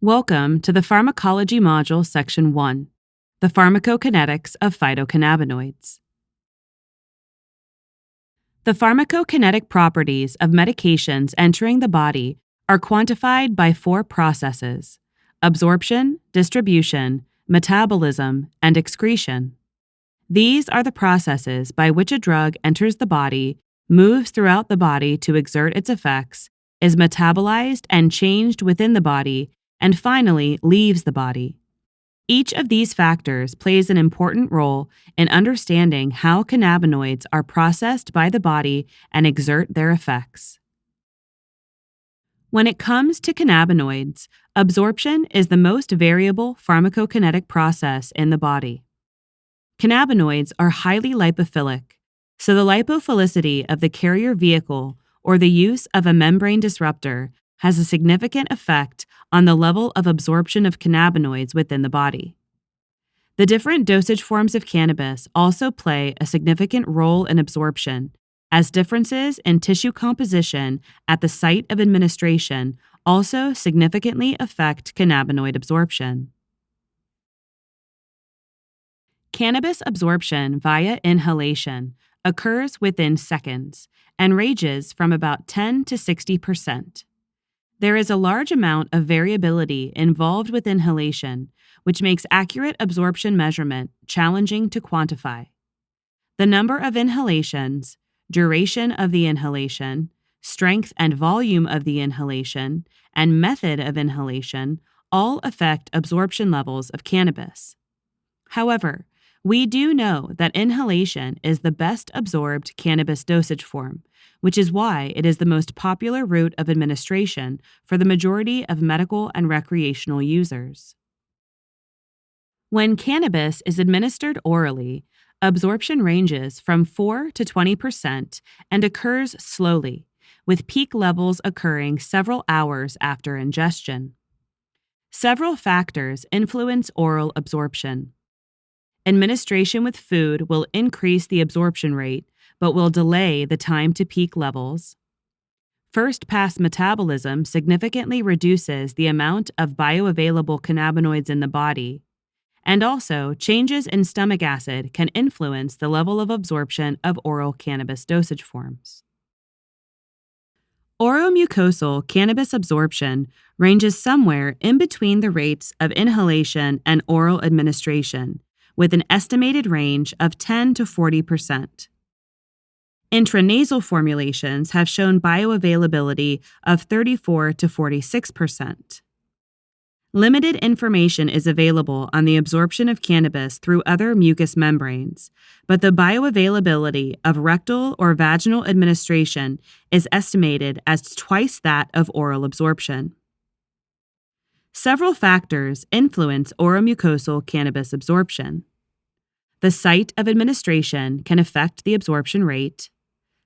Welcome to the Pharmacology Module Section 1, the Pharmacokinetics of Phytocannabinoids. The pharmacokinetic properties of medications entering the body are quantified by four processes: absorption, distribution, metabolism, and excretion. These are the processes by which a drug enters the body, moves throughout the body to exert its effects, is metabolized and changed within the body, and finally leaves the body. Each of these factors plays an important role in understanding how cannabinoids are processed by the body and exert their effects. When it comes to cannabinoids, absorption is the most variable pharmacokinetic process in the body. Cannabinoids are highly lipophilic, so the lipophilicity of the carrier vehicle or the use of a membrane disruptor has a significant effect on the level of absorption of cannabinoids within the body. The different dosage forms of cannabis also play a significant role in absorption, as differences in tissue composition at the site of administration also significantly affect cannabinoid absorption. Cannabis absorption via inhalation occurs within seconds and ranges from about 10 to 60%. There is a large amount of variability involved with inhalation, which makes accurate absorption measurement challenging to quantify. The number of inhalations, duration of the inhalation, strength and volume of the inhalation, and method of inhalation all affect absorption levels of cannabis. However, we do know that inhalation is the best absorbed cannabis dosage form, which is why it is the most popular route of administration for the majority of medical and recreational users. When cannabis is administered orally, absorption ranges from 4 to 20% and occurs slowly, with peak levels occurring several hours after ingestion. Several factors influence oral absorption. Administration with food will increase the absorption rate, but will delay the time to peak levels. First-pass metabolism significantly reduces the amount of bioavailable cannabinoids in the body, and also changes in stomach acid can influence the level of absorption of oral cannabis dosage forms. Oromucosal cannabis absorption ranges somewhere in between the rates of inhalation and oral administration, with an estimated range of 10 to 40%. Intranasal formulations have shown bioavailability of 34 to 46%. Limited information is available on the absorption of cannabis through other mucous membranes, but the bioavailability of rectal or vaginal administration is estimated as twice that of oral absorption. Several factors influence oromucosal cannabis absorption. The site of administration can affect the absorption rate.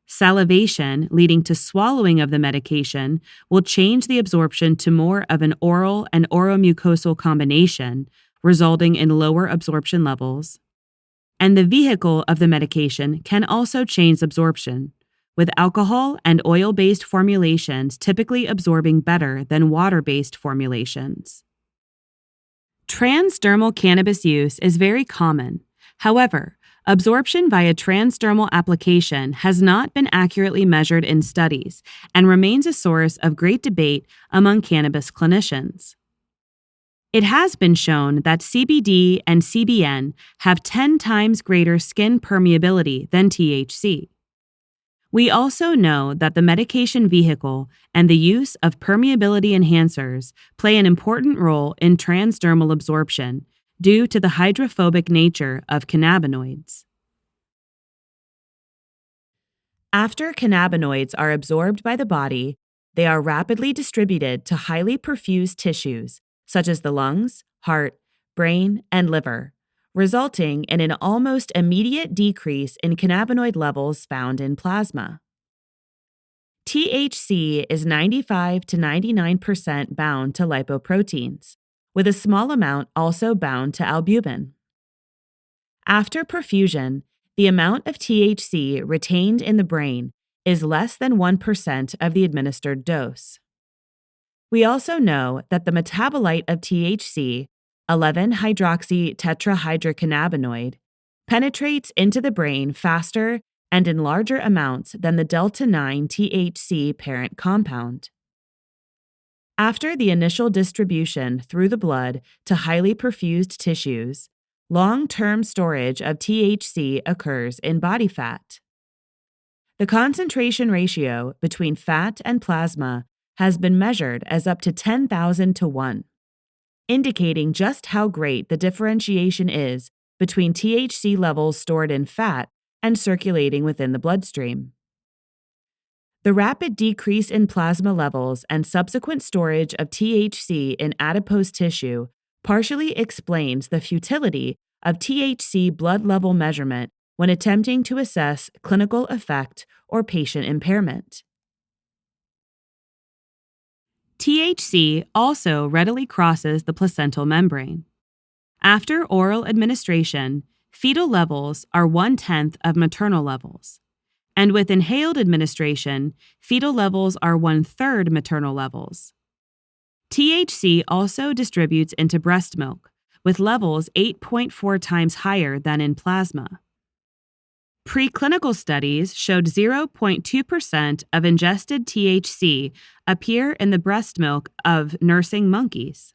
Salivation, leading to swallowing of the medication, will change the absorption to more of an oral and oromucosal combination, resulting in lower absorption levels. And the vehicle of the medication can also change absorption, with alcohol and oil-based formulations typically absorbing better than water-based formulations. Transdermal cannabis use is very common. However, absorption via transdermal application has not been accurately measured in studies and remains a source of great debate among cannabis clinicians. It has been shown that CBD and CBN have 10 times greater skin permeability than THC. We also know that the medication vehicle and the use of permeability enhancers play an important role in transdermal absorption due to the hydrophobic nature of cannabinoids. After cannabinoids are absorbed by the body, they are rapidly distributed to highly perfused tissues, such as the lungs, heart, brain, and liver, resulting in an almost immediate decrease in cannabinoid levels found in plasma. THC is 95 to 99% bound to lipoproteins, with a small amount also bound to albumin. After perfusion, the amount of THC retained in the brain is less than 1% of the administered dose. We also know that the metabolite of THC, 11-hydroxytetrahydrocannabinoid, penetrates into the brain faster and in larger amounts than the delta 9 THC parent compound. After the initial distribution through the blood to highly perfused tissues, long-term storage of THC occurs in body fat. The concentration ratio between fat and plasma has been measured as up to 10,000 to 1, indicating just how great the differentiation is between THC levels stored in fat and circulating within the bloodstream. The rapid decrease in plasma levels and subsequent storage of THC in adipose tissue partially explains the futility of THC blood level measurement when attempting to assess clinical effect or patient impairment. THC also readily crosses the placental membrane. After oral administration, fetal levels are 1/10 of maternal levels. And with inhaled administration, fetal levels are 1/3 maternal levels. THC also distributes into breast milk, with levels 8.4 times higher than in plasma. Preclinical studies showed 0.2% of ingested THC appear in the breast milk of nursing monkeys.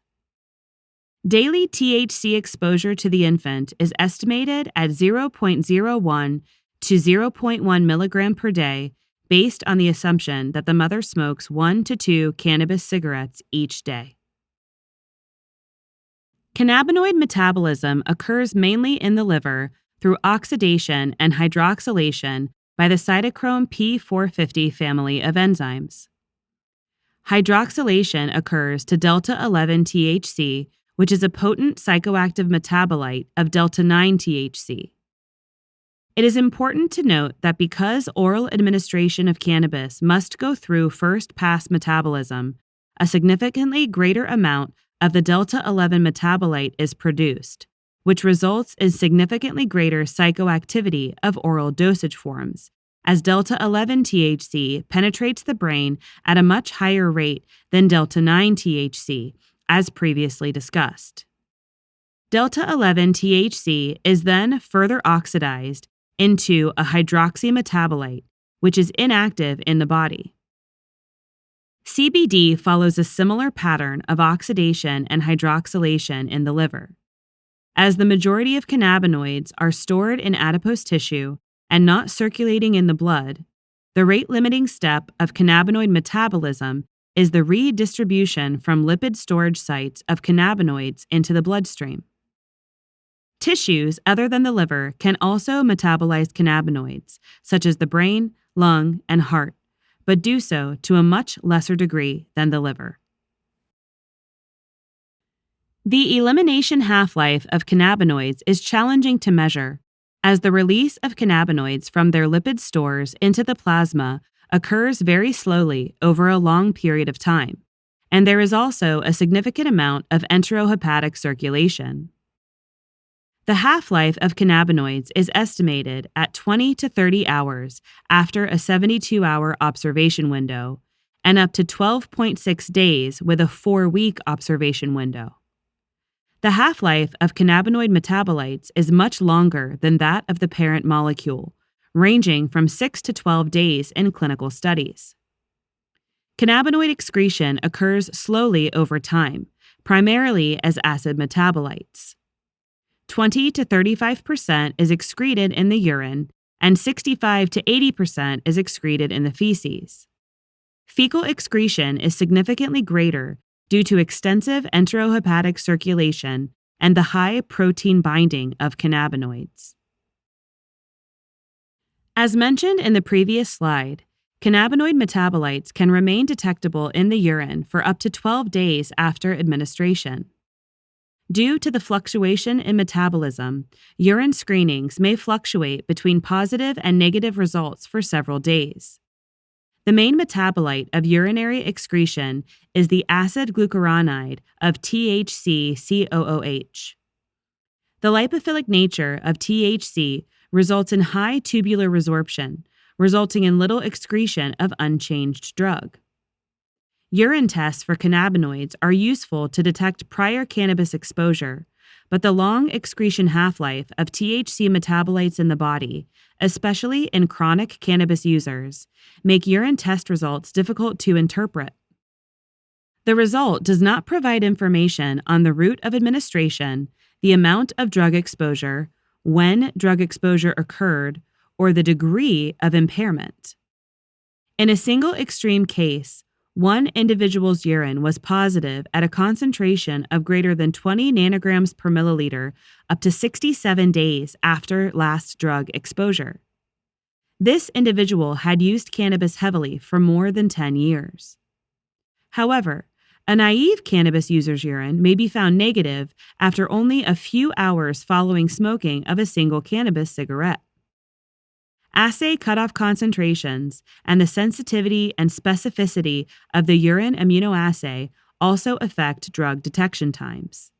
Daily THC exposure to the infant is estimated at 0.01 to 0.1 milligram per day, based on the assumption that the mother smokes 1 to 2 cannabis cigarettes each day. Cannabinoid metabolism occurs mainly in the liver through oxidation and hydroxylation by the cytochrome P450 family of enzymes. Hydroxylation occurs to delta 11 THC, which is a potent psychoactive metabolite of delta 9 THC. It is important to note that because oral administration of cannabis must go through first-pass metabolism, a significantly greater amount of the delta 11 metabolite is produced, which results in significantly greater psychoactivity of oral dosage forms, as delta 11 THC penetrates the brain at a much higher rate than delta 9 THC, as previously discussed. Delta 11 THC is then further oxidized into a hydroxy metabolite, which is inactive in the body. CBD follows a similar pattern of oxidation and hydroxylation in the liver. As the majority of cannabinoids are stored in adipose tissue and not circulating in the blood, the rate-limiting step of cannabinoid metabolism is the redistribution from lipid storage sites of cannabinoids into the bloodstream. Tissues other than the liver can also metabolize cannabinoids, such as the brain, lung, and heart, but do so to a much lesser degree than the liver. The elimination half-life of cannabinoids is challenging to measure, as the release of cannabinoids from their lipid stores into the plasma occurs very slowly over a long period of time, and there is also a significant amount of enterohepatic circulation. The half-life of cannabinoids is estimated at 20 to 30 hours after a 72-hour observation window, and up to 12.6 days with a 4-week observation window. The half-life of cannabinoid metabolites is much longer than that of the parent molecule, ranging from 6 to 12 days in clinical studies. Cannabinoid excretion occurs slowly over time, primarily as acid metabolites. 20 to 35% is excreted in the urine, and 65 to 80% is excreted in the feces. Fecal excretion is significantly greater due to extensive enterohepatic circulation and the high protein binding of cannabinoids. As mentioned in the previous slide, cannabinoid metabolites can remain detectable in the urine for up to 12 days after administration. Due to the fluctuation in metabolism, urine screenings may fluctuate between positive and negative results for several days. The main metabolite of urinary excretion is the acid glucuronide of THC-COOH. The lipophilic nature of THC results in high tubular resorption, resulting in little excretion of unchanged drug. Urine tests for cannabinoids are useful to detect prior cannabis exposure, but the long excretion half-life of THC metabolites in the body, especially in chronic cannabis users, make urine test results difficult to interpret. The result does not provide information on the route of administration, the amount of drug exposure, when drug exposure occurred, or the degree of impairment. In a single extreme case, one individual's urine was positive at a concentration of greater than 20 nanograms per milliliter up to 67 days after last drug exposure. This individual had used cannabis heavily for more than 10 years. However, a naive cannabis user's urine may be found negative after only a few hours following smoking of a single cannabis cigarette. Assay cutoff concentrations and the sensitivity and specificity of the urine immunoassay also affect drug detection times.